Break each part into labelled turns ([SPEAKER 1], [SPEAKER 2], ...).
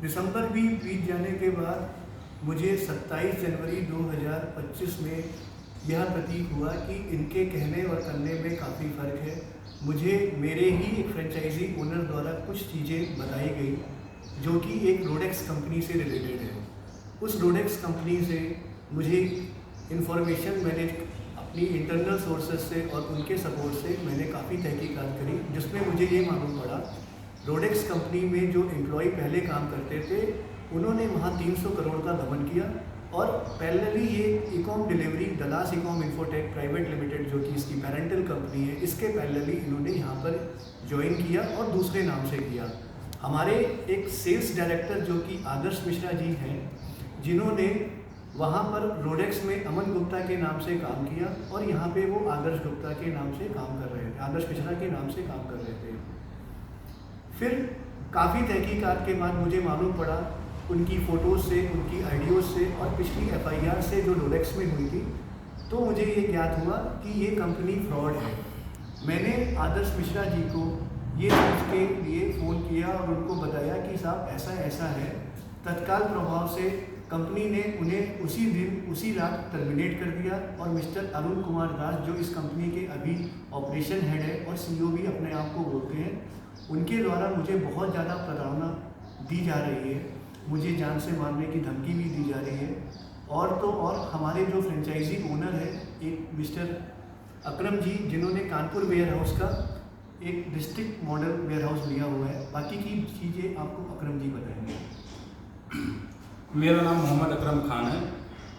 [SPEAKER 1] दिसंबर भी बीत जाने के बाद मुझे 27 जनवरी 2025 में यह प्रतीत हुआ कि इनके कहने और करने में काफ़ी फ़र्क है। मुझे मेरे ही एक फ्रेंचाइजी ओनर द्वारा कुछ चीज़ें बताई गई जो कि एक रोडेक्स कंपनी से रिलेटेड है। उस रोडेक्स कंपनी से मुझे इन्फॉर्मेशन मैंने अपनी इंटरनल सोर्सेज से और उनके सपोर्ट से मैंने काफ़ी तहकीकात करी, जिसमें मुझे ये मालूम पड़ा रोडेक्स कंपनी में जो एम्प्लॉय पहले काम करते थे उन्होंने वहाँ 300 करोड़ का गबन किया और पैरेलली ये इकॉम delivery Dallas इकॉम infotech private limited जो कि इसकी पेरेंटल कंपनी है, इसके पैरेलली इन्होंने यहाँ पर ज्वाइन किया और दूसरे नाम से किया। हमारे एक सेल्स डायरेक्टर जो कि आदर्श मिश्रा जी हैं, जिन्होंने वहाँ पर रोडेक्स में अमन गुप्ता के नाम से काम किया और यहाँ पे वो आदर्श गुप्ता के नाम से काम कर रहे थे, आदर्श मिश्रा के नाम से काम कर रहे थे। फिर काफ़ी तहकीकात के बाद मुझे मालूम पड़ा उनकी फ़ोटोज़ से, उनकी आइडियोज़ से और पिछली एफआईआर से जो रोडेक्स में हुई थी, तो मुझे ये ज्ञात हुआ कि ये कंपनी फ्रॉड है। मैंने आदर्श मिश्रा जी को ये चीज़ के लिए फ़ोन किया और उनको बताया कि साहब ऐसा ऐसा है। तत्काल प्रभाव से कंपनी ने उन्हें उसी दिन उसी रात टर्मिनेट कर दिया और मिस्टर अरुण कुमार दास जो इस कंपनी के अभी ऑपरेशन हेड है और सीईओ भी अपने आप को बोलते हैं, उनके द्वारा मुझे बहुत ज़्यादा प्रताड़ना दी जा रही है। मुझे जान से मारने की धमकी भी दी जा रही है। और तो और हमारे जो फ्रेंचाइजी ओनर है एक मिस्टर अकरम जी, जिन्होंने कानपुर वेयर हाउस का एक डिस्ट्रिक्ट मॉडल वेयर हाउस लिया हुआ है। बाकी की चीज़ें आपको अकरम जी बताएंगे।
[SPEAKER 2] मेरा नाम मोहम्मद अकरम खान है।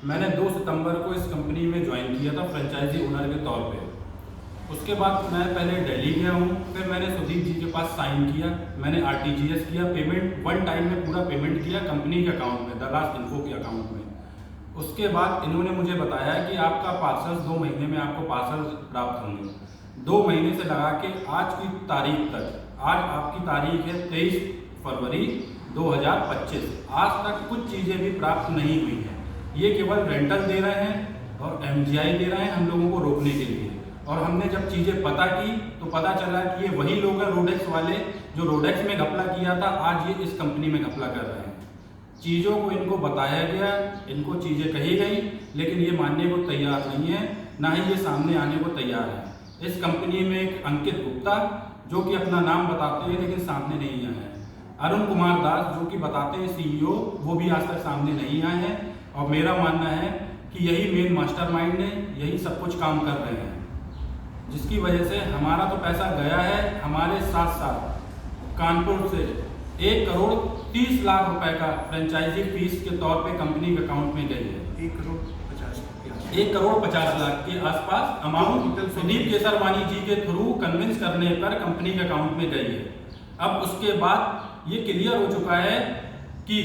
[SPEAKER 2] मैंने 2 सितंबर को इस कंपनी में ज्वाइन किया था फ्रेंचाइजी ओनर के तौर पे। उसके बाद मैं पहले दिल्ली गया हूँ, फिर मैंने सुदीप जी के पास साइन किया, मैंने आरटीजीएस किया, पेमेंट वन टाइम में पूरा पेमेंट किया कंपनी के अकाउंट में, दलास इन्फो के अकाउंट में। उसके बाद इन्होंने मुझे बताया कि आपका पार्सल 2 महीने में आपको पार्सल प्राप्त होंगे। 2 महीने से लगा के आज की तारीख तक, आज आपकी तारीख है 23 फरवरी 2025, आज तक कुछ चीज़ें भी प्राप्त नहीं हुई हैं। ये केवल रेंटल दे रहे हैं और एमजीआई दे रहे हैं हम लोगों को रोकने के लिए। और हमने जब चीज़ें पता की तो पता चला कि ये वही लोग हैं रोडेक्स वाले जो रोडेक्स में घपला किया था, आज ये इस कंपनी में घपला कर रहे हैं। चीज़ों को इनको बताया गया, इनको चीज़ें कही गई, लेकिन ये मानने को तैयार नहीं है, ना ही ये सामने आने को तैयार है। इस कंपनी में एक अंकित गुप्ता जो कि अपना नाम बताते हैं लेकिन सामने नहीं आए हैं, अरुण कुमार दास जो कि बताते हैं सीईओ, वो भी आज तक सामने नहीं आए हैं। और मेरा मानना है कि यही मेन मास्टरमाइंड है, यही सब कुछ काम कर रहे हैं, जिसकी वजह से हमारा तो पैसा गया है। हमारे साथ साथ कानपुर से 1 करोड़ 30 लाख रुपए का फ्रेंचाइजी फीस के तौर पे कंपनी के अकाउंट में गई है।
[SPEAKER 1] 1 करोड़
[SPEAKER 2] 50 लाख के आसपास अमाउंट सुदीप केसरवानी जी के थ्रू कन्विंस करने पर कंपनी के अकाउंट में गई है। अब उसके बाद ये क्लियर हो चुका है कि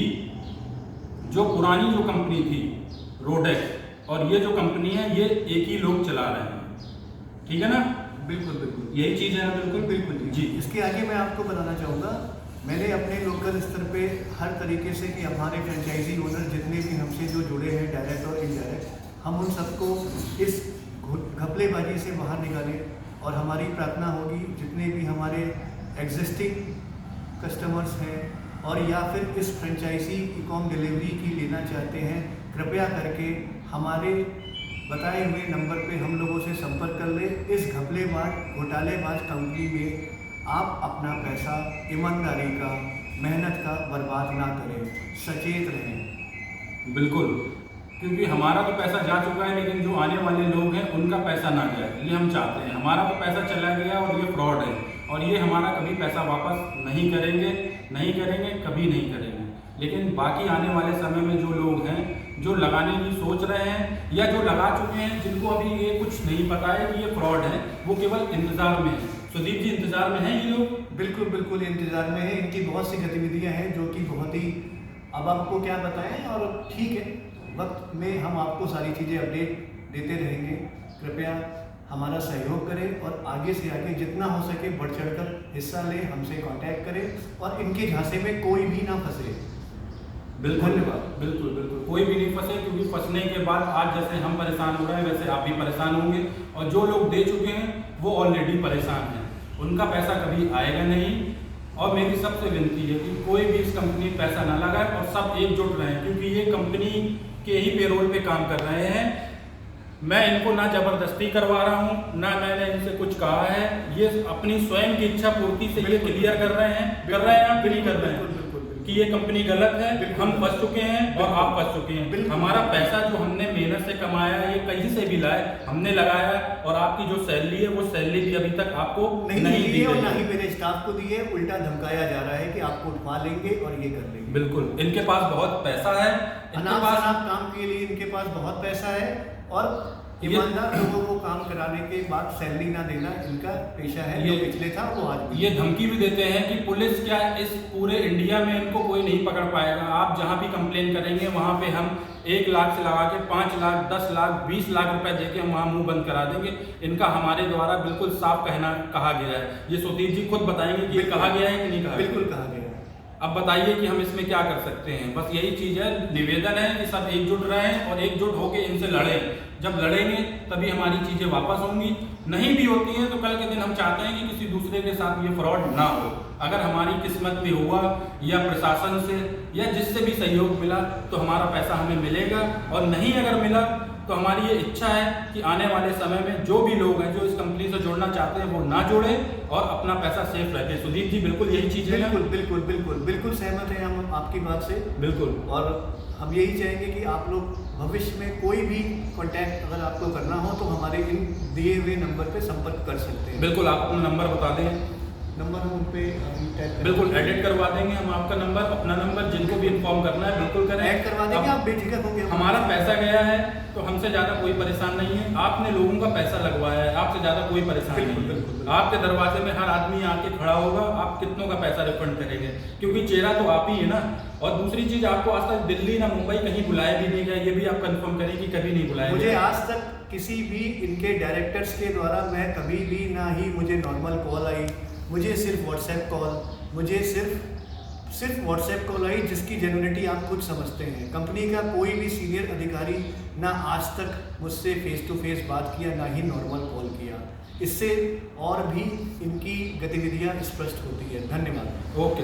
[SPEAKER 2] जो पुरानी जो कंपनी थी रोडेक्स और ये जो कंपनी है ये एक ही लोग चला रहे हैं। ठीक है ना?
[SPEAKER 1] बिल्कुल बिल्कुल
[SPEAKER 2] यही चीज़ है ना? बिल्कुल
[SPEAKER 1] बिल्कुल जी। इसके आगे मैं आपको बताना चाहूँगा, मैंने अपने लोकल स्तर पे हर तरीके से कि हमारे फ्रेंचाइजी ओनर जितने भी हमसे जो जुड़े हैं डायरेक्ट और इनडायरेक्ट, हम उन सबको इस घपलेबाजी से बाहर निकालें। और हमारी प्रार्थना होगी जितने भी हमारे एग्जिस्टिंग कस्टमर्स हैं और या फिर इस फ्रेंचाइजी इकॉम डिलीवरी की लेना चाहते हैं, कृपया करके हमारे बताए हुए नंबर पे हम लोगों से संपर्क कर ले। इस घोटालेबाज कंपनी में आप अपना पैसा ईमानदारी का, मेहनत का बर्बाद ना करें, सचेत रहें।
[SPEAKER 2] बिल्कुल, क्योंकि हमारा तो पैसा जा चुका है, लेकिन जो आने वाले लोग हैं उनका पैसा ना जाए, ये हम चाहते हैं। हमारा तो पैसा चला गया और ये फ्रॉड है और ये हमारा कभी पैसा वापस नहीं करेंगे, कभी नहीं करेंगे। लेकिन बाकी आने वाले समय में जो लोग हैं जो लगाने की सोच रहे हैं या जो लगा चुके हैं, जिनको अभी ये कुछ नहीं पता है कि ये फ्रॉड है, वो केवल इंतजार में है। सुदीप जी, इंतजार में हैं ये लोग?
[SPEAKER 1] बिल्कुल बिल्कुल इंतजार में है। इनकी बहुत सी गतिविधियां हैं जो कि बहुत ही, अब आपको क्या बताएं। और ठीक है, वक्त में हम आपको सारी चीज़ें अपडेट देते रहेंगे। कृपया हमारा सहयोग करें और आगे से आगे जितना हो सके बढ़ चढ़कर हिस्सा लें, हमसे कांटेक्ट करें और इनके झांसे में कोई भी ना फंसे।
[SPEAKER 2] बिल्कुल
[SPEAKER 1] धन्यवाद।
[SPEAKER 2] बिल्कुल बिल्कुल कोई भी नहीं फंसे, क्योंकि फंसने के बाद आज जैसे हम परेशान हो रहे हैं वैसे आप भी परेशान होंगे और जो लोग दे चुके हैं वो ऑलरेडी परेशान हैं। उनका पैसा कभी आएगा नहीं, और मेरी सबसे विनती है कि कोई भी इस कंपनी में पैसा ना लगाए और सब एकजुट रहें, क्योंकि ये कंपनी के ही पेरोल पे काम कर रहे हैं। मैं इनको ना जबरदस्ती करवा रहा हूँ, ना मैंने इनसे कुछ कहा है। ये अपनी स्वयं की इच्छा पूर्ति से ये क्लियर कर रहे हैं आप नहीं कर रहे हैं कि ये कंपनी गलत है, हम फंस चुके हैं और आप फंस चुके हैं। हमारा पैसा जो हमने मेहनत से कमाया, ये कहीं से भी लाए, हमने लगाया, और आपकी जो सैलरी है वो सैलरी भी अभी तक आपको नहीं दी
[SPEAKER 1] और ना ही मेरे स्टाफ को दी है। उल्टा धमकाया जा रहा है कि आपको उठवा लेंगे और ये कर लेंगे।
[SPEAKER 2] बिल्कुल, इनके पास बहुत पैसा है,
[SPEAKER 1] इनके पास काम के लिए इनके पास बहुत पैसा है, और ईमानदार लोगों को काम कराने के बाद सैलरी ना देना इनका पेशा है। जो पिछले था वो आज
[SPEAKER 2] ये धमकी भी देते हैं कि पुलिस क्या इस पूरे इंडिया में इनको कोई नहीं पकड़ पाएगा, आप जहां भी कंप्लेन करेंगे वहां पे हम 1 लाख से लगा के 5 लाख 10 लाख 20 लाख रुपए देके हम वहां मुंह बंद करा देंगे। इनका हमारे द्वारा बिल्कुल साफ कहा गया है। ये सुधीर जी खुद बताएंगे कि ये कहा गया है कि नहीं कहा?
[SPEAKER 1] बिल्कुल कहा गया है।
[SPEAKER 2] अब बताइए कि हम इसमें क्या कर सकते हैं। बस यही चीज़ है, निवेदन है कि सब एकजुट रहें और एकजुट होकर इनसे लड़ें। जब लड़ेंगे तभी हमारी चीज़ें वापस होंगी। नहीं भी होती हैं तो कल के दिन हम चाहते हैं कि किसी दूसरे के साथ ये फ्रॉड ना हो। अगर हमारी किस्मत में हुआ या प्रशासन से या जिससे भी सहयोग मिला तो हमारा पैसा हमें मिलेगा, और नहीं अगर मिला तो हमारी ये इच्छा है कि आने वाले समय में जो भी लोग हैं जो इस कंपनी से जुड़ना चाहते हैं वो ना जुड़े और अपना पैसा सेफ रखें। सुदीप जी बिल्कुल यही चीज़ है।
[SPEAKER 1] बिल्कुल सहमत हैं हम आपकी बात से।
[SPEAKER 2] बिल्कुल,
[SPEAKER 1] और हम यही चाहेंगे कि आप लोग भविष्य में कोई भी कांटेक्ट अगर आपको करना हो तो हमारे इन दिए हुए नंबर पे संपर्क कर सकते हैं।
[SPEAKER 2] बिल्कुल, आप अपना नंबर बता दें।
[SPEAKER 1] नंबर हम उन पे
[SPEAKER 2] बिल्कुल एडिट करवा देंगे हम आपका नंबर, अपना नंबर, जिनको भी इन्फॉर्म करना है बिल्कुल करें,
[SPEAKER 1] ऐड करवा देंगे। आप बेझिझक होंगे।
[SPEAKER 2] हमारा पैसा गया है तो हमसे ज़्यादा कोई परेशान नहीं है। आपने लोगों का पैसा लगवाया है, आपसे ज़्यादा कोई परेशान नहीं है। आपके दरवाजे में हर आदमी आके खड़ा होगा, आप कितनों का पैसा रिफंड करेंगे, क्योंकि चेहरा तो आप ही है ना। और दूसरी चीज़, आपको आज तक दिल्ली ना मुंबई कहीं बुलाया भी नहीं गया, ये भी आप कंफर्म करें कि कभी नहीं बुलाया
[SPEAKER 1] मुझे आज तक किसी भी इनके डायरेक्टर्स के द्वारा मैं कभी भी ना ही मुझे नॉर्मल कॉल आई, मुझे सिर्फ व्हाट्सएप कॉल, मुझे सिर्फ व्हाट्सएप कॉल आई, जिसकी जेन्युइनिटी आप खुद समझते हैं। कंपनी का कोई भी सीनियर अधिकारी ना आज तक मुझसे फेस टू फेस बात किया, ना ही नॉर्मल कॉल किया। इससे और भी इनकी गतिविधियां स्पष्ट होती है। धन्यवाद।
[SPEAKER 2] ओके।